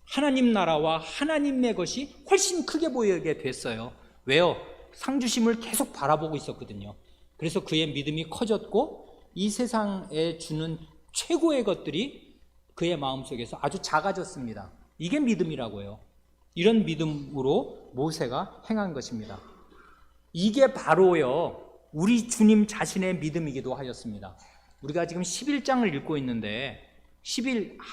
하나님 나라와 하나님의 것이 훨씬 크게 보이게 됐어요. 왜요? 상주심을 계속 바라보고 있었거든요. 그래서 그의 믿음이 커졌고 이 세상에 주는 최고의 것들이 그의 마음속에서 아주 작아졌습니다. 이게 믿음이라고요. 이런 믿음으로 모세가 행한 것입니다. 이게 바로요 우리 주님 자신의 믿음이기도 하였습니다. 우리가 지금 11장을 읽고 있는데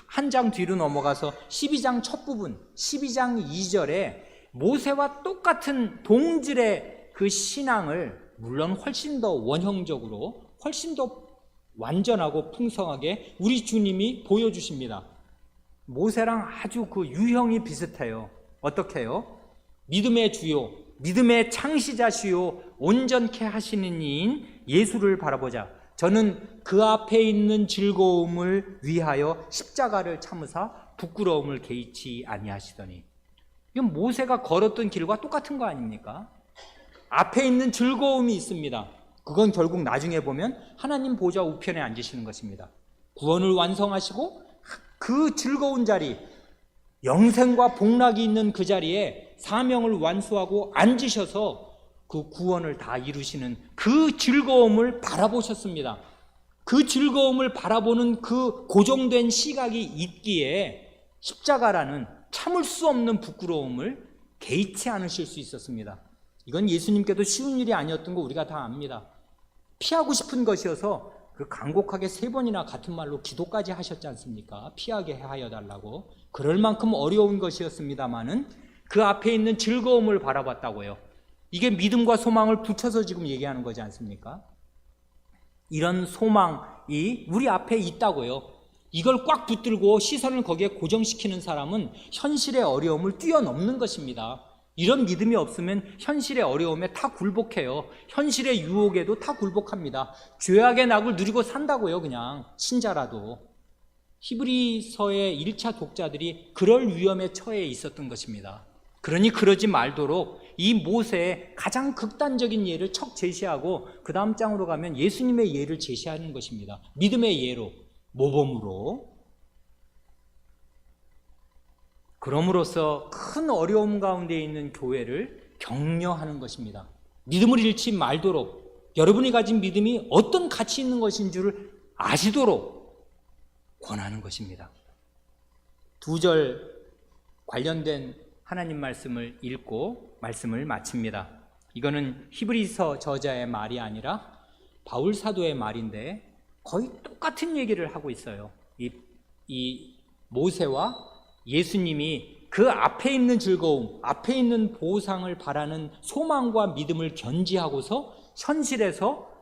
한 장 뒤로 넘어가서 12장 첫 부분 12장 2절에 모세와 똑같은 동질의 그 신앙을 물론 훨씬 더 원형적으로 훨씬 더 완전하고 풍성하게 우리 주님이 보여주십니다. 모세랑 아주 그 유형이 비슷해요. 어떻게 해요? 믿음의 주요, 믿음의 창시자시요 온전케 하시는 이인 예수를 바라보자. 저는 그 앞에 있는 즐거움을 위하여 십자가를 참으사 부끄러움을 개의치 아니하시더니. 이건 모세가 걸었던 길과 똑같은 거 아닙니까? 앞에 있는 즐거움이 있습니다. 그건 결국 나중에 보면 하나님 보좌 우편에 앉으시는 것입니다. 구원을 완성하시고 그 즐거운 자리, 영생과 복락이 있는 그 자리에 사명을 완수하고 앉으셔서 그 구원을 다 이루시는 그 즐거움을 바라보셨습니다. 그 즐거움을 바라보는 그 고정된 시각이 있기에 십자가라는 참을 수 없는 부끄러움을 개의치 않으실 수 있었습니다. 이건 예수님께도 쉬운 일이 아니었던 거 우리가 다 압니다. 피하고 싶은 것이어서 그 간곡하게 3번이나 같은 말로 기도까지 하셨지 않습니까? 피하게 하여 달라고. 그럴 만큼 어려운 것이었습니다마는 그 앞에 있는 즐거움을 바라봤다고요. 이게 믿음과 소망을 붙여서 지금 얘기하는 거지 않습니까? 이런 소망이 우리 앞에 있다고요. 이걸 꽉 붙들고 시선을 거기에 고정시키는 사람은 현실의 어려움을 뛰어넘는 것입니다. 이런 믿음이 없으면 현실의 어려움에 다 굴복해요. 현실의 유혹에도 다 굴복합니다. 죄악의 낙을 누리고 산다고요. 그냥 신자라도. 히브리서의 1차 독자들이 그럴 위험에 처해 있었던 것입니다. 그러니 그러지 말도록 이 모세의 가장 극단적인 예를 척 제시하고 그 다음 장으로 가면 예수님의 예를 제시하는 것입니다. 믿음의 예로, 모범으로. 그럼으로써 큰 어려움 가운데 있는 교회를 격려하는 것입니다. 믿음을 잃지 말도록, 여러분이 가진 믿음이 어떤 가치 있는 것인 줄 아시도록 권하는 것입니다. 2절 관련된 하나님 말씀을 읽고 말씀을 마칩니다. 이거는 히브리서 저자의 말이 아니라 바울 사도의 말인데 거의 똑같은 얘기를 하고 있어요. 이 모세와 예수님이 그 앞에 있는 즐거움, 앞에 있는 보상을 바라는 소망과 믿음을 견지하고서 현실에서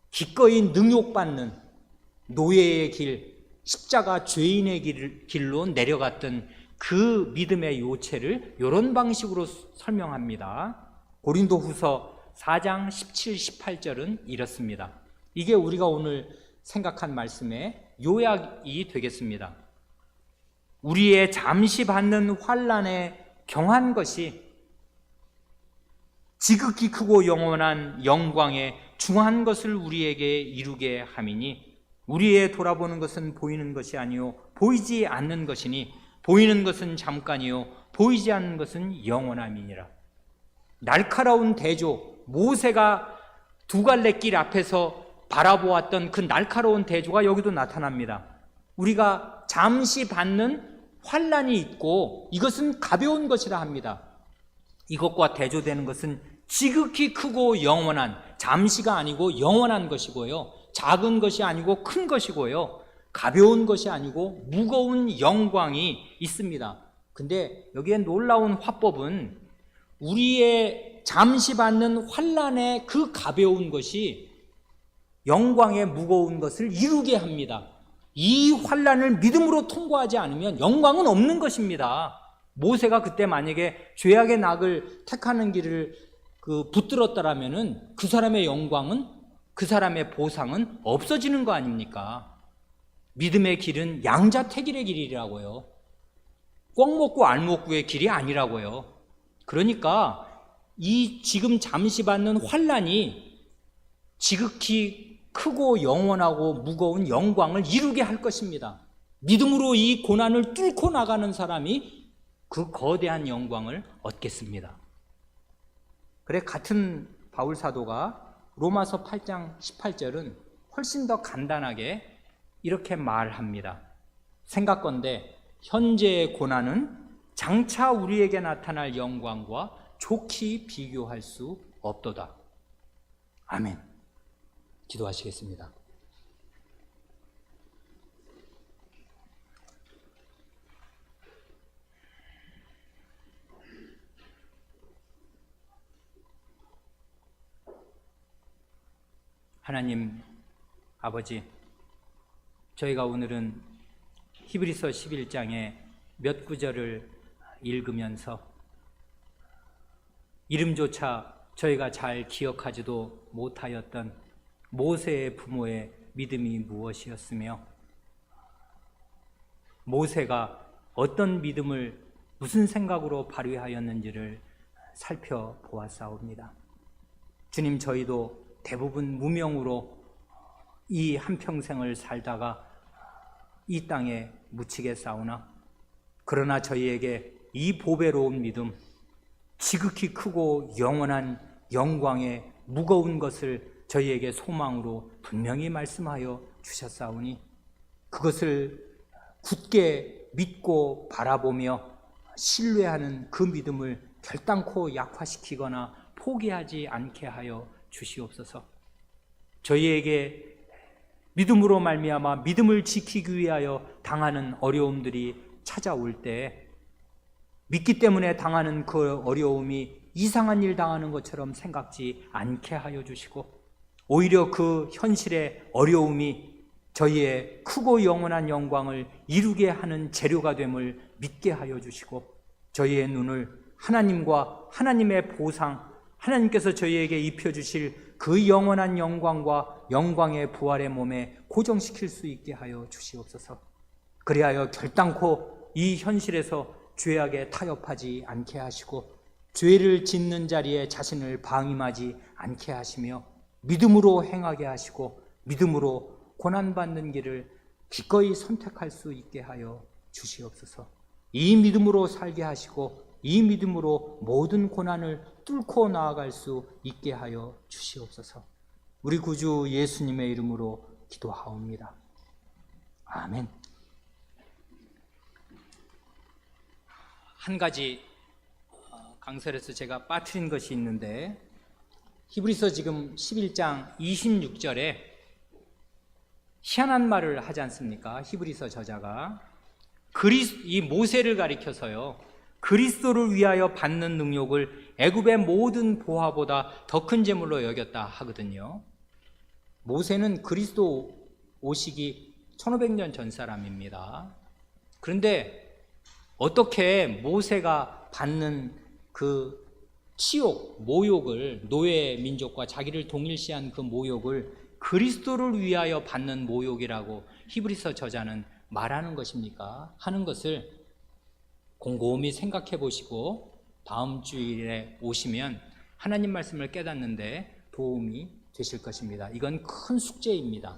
기꺼이 능욕받는 노예의 길, 십자가 죄인의 길로 내려갔던 그 믿음의 요체를 이런 방식으로 설명합니다. 고린도후서 4장 17, 18절은 이렇습니다. 이게 우리가 오늘 생각한 말씀의 요약이 되겠습니다. 우리의 잠시 받는 환난에 경한 것이 지극히 크고 영원한 영광의 중한 것을 우리에게 이루게 함이니 우리의 돌아보는 것은 보이는 것이 아니요 보이지 않는 것이니 보이는 것은 잠깐이요 보이지 않는 것은 영원함이니라. 날카로운 대조, 모세가 두 갈래 길 앞에서 바라보았던 그 날카로운 대조가 여기도 나타납니다. 우리가 잠시 받는 환난이 있고 이것은 가벼운 것이라 합니다. 이것과 대조되는 것은 지극히 크고 영원한, 잠시가 아니고 영원한 것이고요, 작은 것이 아니고 큰 것이고요, 가벼운 것이 아니고 무거운 영광이 있습니다. 근데 여기에 놀라운 화법은 우리의 잠시 받는 환난의 그 가벼운 것이 영광의 무거운 것을 이루게 합니다. 이 환난을 믿음으로 통과하지 않으면 영광은 없는 것입니다. 모세가 그때 만약에 죄악의 낙을 택하는 길을 붙들었더라면은 그 사람의 영광은, 그 사람의 보상은 없어지는 거 아닙니까? 믿음의 길은 양자택일의 길이라고요. 꿩 먹고 알 먹고의 길이 아니라고요. 그러니까 이 지금 잠시 받는 환난이 지극히 크고 영원하고 무거운 영광을 이루게 할 것입니다. 믿음으로 이 고난을 뚫고 나가는 사람이 그 거대한 영광을 얻겠습니다. 그래, 같은 바울 사도가 로마서 8장 18절은 훨씬 더 간단하게 이렇게 말합니다. 생각건대 현재의 고난은 장차 우리에게 나타날 영광과 좋게 비교할 수 없도다. 아멘. 기도하시겠습니다. 하나님 아버지, 저희가 오늘은 히브리서 11장의 몇 구절을 읽으면서 이름조차 저희가 잘 기억하지도 못하였던 모세의 부모의 믿음이 무엇이었으며 모세가 어떤 믿음을 무슨 생각으로 발휘하였는지를 살펴보았사옵니다. 주님, 저희도 대부분 무명으로 이 한평생을 살다가 이 땅에 묻히게 싸우나, 그러나 저희에게 이 보배로운 믿음, 지극히 크고 영원한 영광의 무거운 것을 저희에게 소망으로 분명히 말씀하여 주셨사오니 그것을 굳게 믿고 바라보며 신뢰하는 그 믿음을 결단코 약화시키거나 포기하지 않게 하여 주시옵소서. 저희에게 믿음으로 말미암아 믿음을 지키기 위하여 당하는 어려움들이 찾아올 때 믿기 때문에 당하는 그 어려움이 이상한 일 당하는 것처럼 생각지 않게 하여 주시고, 오히려 그 현실의 어려움이 저희의 크고 영원한 영광을 이루게 하는 재료가 됨을 믿게 하여 주시고, 저희의 눈을 하나님과 하나님의 보상, 하나님께서 저희에게 입혀주실 그 영원한 영광과 영광의 부활의 몸에 고정시킬 수 있게 하여 주시옵소서. 그리하여 결단코 이 현실에서 죄악에 타협하지 않게 하시고, 죄를 짓는 자리에 자신을 방임하지 않게 하시며, 믿음으로 행하게 하시고, 믿음으로 고난받는 길을 기꺼이 선택할 수 있게 하여 주시옵소서. 이 믿음으로 살게 하시고, 이 믿음으로 모든 고난을 뚫고 나아갈 수 있게 하여 주시옵소서. 우리 구주 예수님의 이름으로 기도하옵니다. 아멘. 한 가지 강설에서 제가 빠뜨린 것이 있는데, 히브리서 지금 11장 26절에 희한한 말을 하지 않습니까? 히브리서 저자가 이 모세를 가리켜서요, 그리스도를 위하여 받는 능력을 애굽의 모든 보화보다 더 큰 재물로 여겼다 하거든요. 모세는 그리스도 오시기 1500년 전 사람입니다. 그런데 어떻게 모세가 받는 그 치욕, 모욕을, 노예 민족과 자기를 동일시한 그 모욕을 그리스도를 위하여 받는 모욕이라고 히브리서 저자는 말하는 것입니까? 하는 것을 곰곰이 생각해 보시고 다음 주일에 오시면 하나님 말씀을 깨닫는데 도움이 되실 것입니다. 이건 큰 숙제입니다.